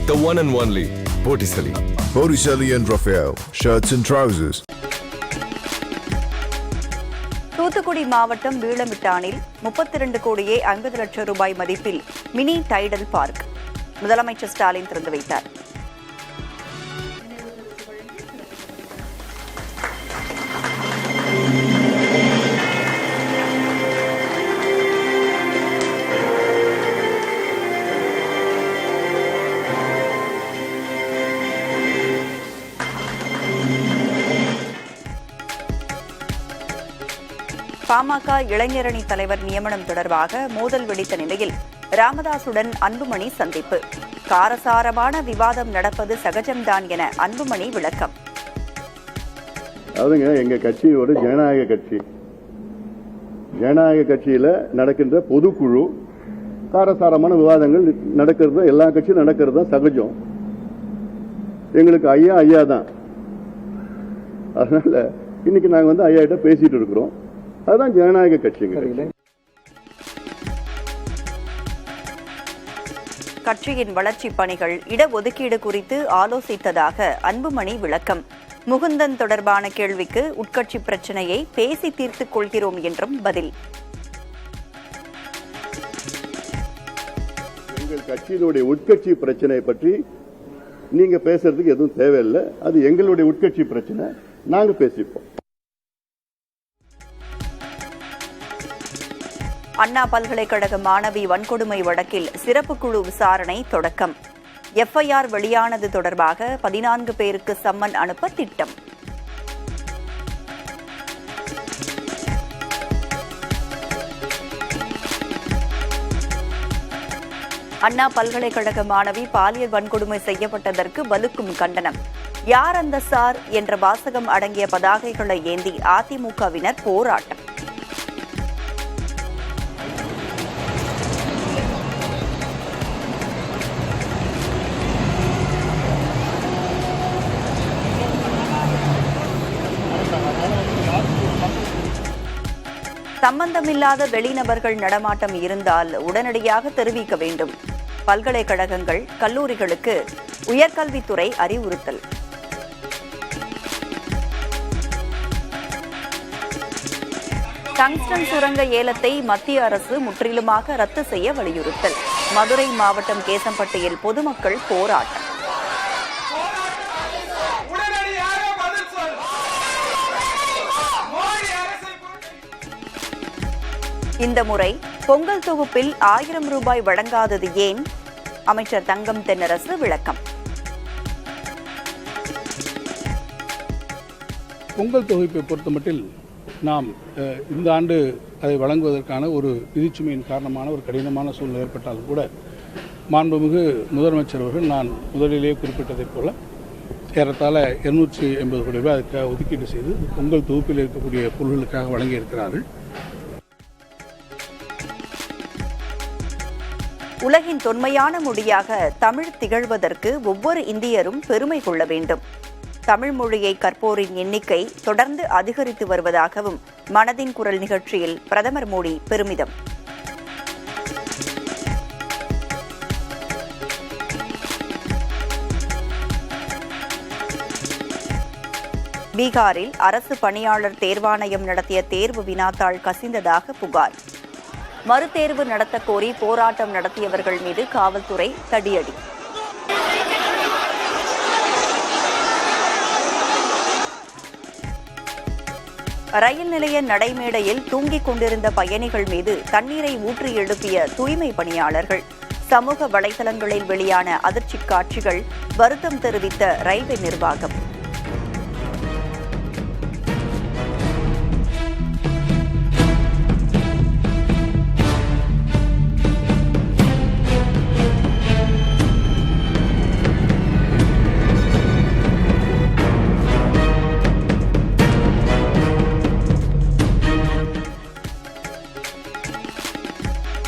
The one and only Botticelli. Botticelli and Raphael, shirts and trousers. Thoothukudi மாவட்டம் வீளமிட்டானில் 32 கோடியே 50 லட்சம் ரூபாய் மதிப்பில் மினி டைடல் பார்க் முதலமைச்சர் ஸ்டாலின் திறந்து வைத்தார். பாமக இளைஞரணி தலைவர் நியமனம் தொடர்பாக மோதல் வெடித்த நிலையில் ராமதாசுடன் அன்புமணி சந்திப்பு. காரசாரமான விவாதம் நடப்பது சகஜம்தான் என அன்புமணி விளக்கம். அதுங்க எங்க கட்சி ஒரு ஜனநாயக கட்சி. ஜனநாயக கட்சியில நடக்கின்ற பொதுக்குழு காரசாரமான விவாதங்கள் நடக்கிறது, எல்லா கட்சியும் நடக்கிறது தான் சகஜம். எங்களுக்கு ஐயா தான். அதனால இன்னைக்கு நாங்க ஐயா கிட்ட பேசிட்டு இருக்கிறோம். அதுதான் ஜனநாயக கட்சிங்க. கட்சியின் வளர்ச்சிப் பணிகள் இடஒதுக்கீடு குறித்து ஆலோசித்ததாக அன்புமணி விளக்கம். முகுந்தன் தொடர்பான கேள்விக்கு உட்கட்சி பிரச்சனையை பேசி தீர்த்துக் கொள்கிறோம் என்றும் பதில். எங்கள் கட்சியினுடைய உட்கட்சி பிரச்சனை பற்றி நீங்க பேசுறதுக்கு எதுவும் தேவையில்லை. அது எங்களுடைய உட்கட்சி பிரச்சனை, நாங்க பேசிப்போம். அண்ணா பல்கலைக்கழக மாணவி வன்கொடுமை வழக்கில் சிறப்பு குழு விசாரணை தொடக்கம். எஃப்ஐஆர் வெளியானது தொடர்பாக 14 பேருக்கு சம்மன் அனுப்ப திட்டம். அண்ணா பல்கலைக்கழக மாணவி பாலியல் வன்கொடுமை செய்யப்பட்டதற்கு வலுக்கும் கண்டனம். யார் அந்த சார் என்ற வாசகம் அடங்கிய பதாகைகளை ஏந்தி அதிமுகவினர் போராட்டம். சம்பந்தமில்லாத வெளிநபர்கள் நடமாட்டம் இருந்தால் உடனடியாக தெரிவிக்க வேண்டும். பல்கலைக்கழகங்கள் கல்லூரிகளுக்கு உயர்கல்வித்துறை அறிவுறுத்தல். டங்ஸ்டன் சுரங்க ஏலத்தை மத்திய அரசு முற்றிலுமாக ரத்து செய்ய வலியுறுத்தல். மதுரை மாவட்டம் கேசம்பட்டியில் பொதுமக்கள் போராட்டம். இந்த முறை பொங்கல் தொகுப்பில் 1000 ரூபாய் வழங்காதது ஏன்? அமைச்சர் தங்கம் தென்னரசு விளக்கம். பொங்கல் தொகுப்பை பொறுத்தமட்டில் நாம் இந்த ஆண்டு அதை வழங்குவதற்கான ஒரு நிதிச்சுமையின் காரணமான ஒரு கடினமான சூழ்நிலை ஏற்பட்டாலும் கூட மாண்புமிகு முதலமைச்சர் அவர்கள் நான் முதலிலேயே குறிப்பிட்டதைப் போல ஏறத்தாழ 280 கோடி ரூபாய் அதுக்காக ஒதுக்கீடு செய்து பொங்கல் தொகுப்பில் இருக்கக்கூடிய பொருள்களுக்காக வழங்கியிருக்கிறார்கள். உலகின் தொன்மையான மொழியாக தமிழ் திகழ்வதற்கு ஒவ்வொரு இந்தியரும் பெருமை கொள்ள வேண்டும். தமிழ் மொழியை கற்போரின் எண்ணிக்கை தொடர்ந்து அதிகரித்து வருவதாகவும் மனதின் குரல் நிகழ்ச்சியில் பிரதமர் மோடி பெருமிதம். பீகாரில் அரசு பணியாளர் தேர்வாணையம் நடத்திய தேர்வு வினாத்தாள் கசிந்ததாக புகார். மறுதேர்வு நடத்த கோரி போராட்டம் நடத்தியவர்கள் மீது காவல்துறை தடியடி. ரயில் நிலைய நடைமேடையில் தூங்கிக் கொண்டிருந்த பயணிகள் மீது தண்ணீரை ஊற்றி எழுப்பிய தூய்மை பணியாளர்கள். சமூக வலைதளங்களில் வெளியான அதிர்ச்சி காட்சிகள் வருத்தம் தெரிவித்த ரயில்வே நிர்வாகம்.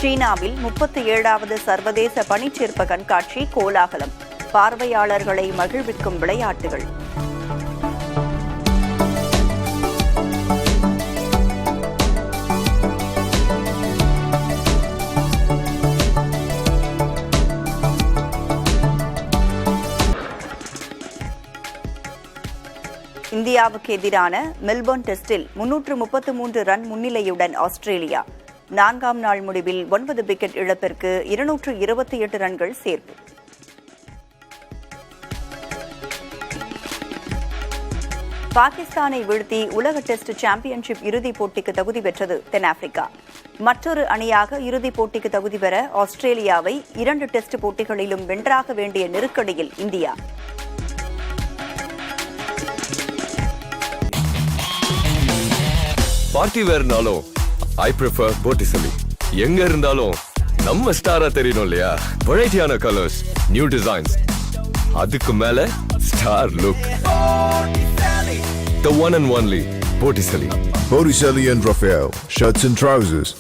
சீனாவில் 37வது சர்வதேச பனிச்சிற்ப கண்காட்சி கோலாகலம். பார்வையாளர்களை மகிழ்விக்கும் விளையாட்டுகள். இந்தியாவுக்கு எதிரான மெல்போர்ன் டெஸ்டில் 333 ரன் முன்னிலையுடன் ஆஸ்திரேலியா 4ஆம் நாள் முடிவில் 9 விக்கெட் இழப்பிற்கு 228 ரன்கள் சேர்ப்பு. பாகிஸ்தானை வீழ்த்தி உலக டெஸ்ட் சாம்பியன்ஷிப் இறுதிப் போட்டிக்கு தகுதி பெற்றது தென்னாப்பிரிக்கா. மற்றொரு அணியாக இறுதிப் போட்டிக்கு தகுதி பெற ஆஸ்திரேலியாவை 2 டெஸ்ட் போட்டிகளிலும் வென்றாக வேண்டிய நெருக்கடியில் இந்தியா. பார்ட்டி வேர்னாலும் ஐ ப்ரிஃபர் போட்டிசலி. எங்க இருந்தாலும் நம்ம ஸ்டாரா தெரியணும் இல்லையா? வெரைட்டியான கலர்ஸ், நியூ டிசைன்ஸ், அதுக்கு மேல star look. The one and only Botticelli. Botticelli and Raphael, shirts and trousers.